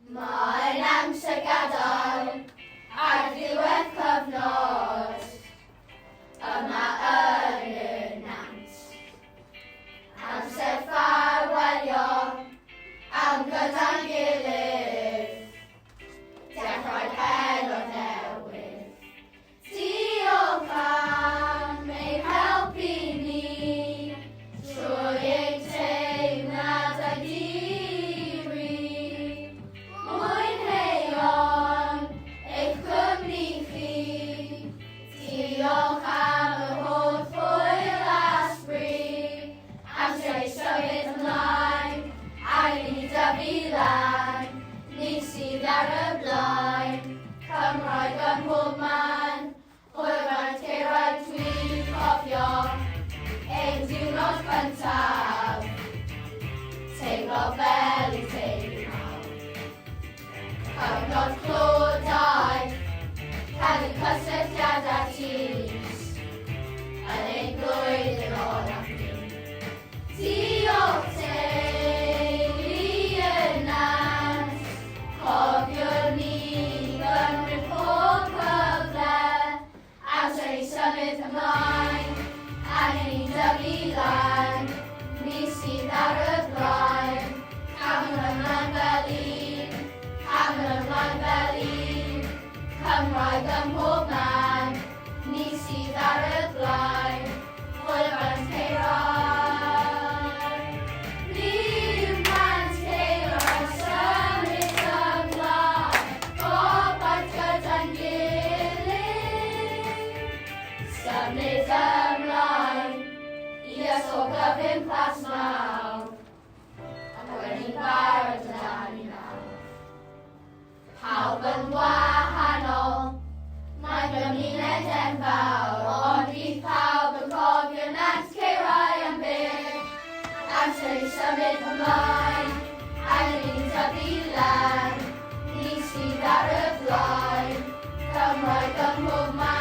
Mae'n amser gadael ar ddiwedd cyfnod yma yn y nant. Amser ffarwelio am gyda'n gilydd, dechrau'r penod newydd. Diolch am ei helpu ni trwy ein teimladau diri. Mwynheuon eich cwmni chi. Diolch am y holl hwyl a sbri. Amser ei symud ymlaen, a'i ni dyfu lan. Ni sydd ar y blaen, Cymraeg ym mhob man. Hwyl fan teirau dwi'n cofio ein diwrnod cyntaf. Teimlo fel i teimlo. Cyfnod clodau, cadw cysylltiadau tis yn ein blwyddyn olaf ni. Diolch teulu y nant, cofiwr ni gymryd pob cyfle. Amser i symud ymlaen, angen i dyfu lan. Ni sydd ar y blaen, camwn ymlaen fel un, camwn ymlaen fel un. Cymraeg ym mhob man, ni sydd ar y blaen, hwyl fan teirau. Ni'n fan teirau symud ymlaen, gobaith gyda'n gilydd. Symud ymlaen i ysgol gyfun plas mawr, ac wedi ni'n barod amdani nawr. Pawb yn wahanol, mae gymuned enfawr, ond bydd pawb yn cofio nant ceirau am byr. Amser i symud ymlaen, angen i dyfu lan. Ni sydd ar y blaen, Cymraeg ym mhob man.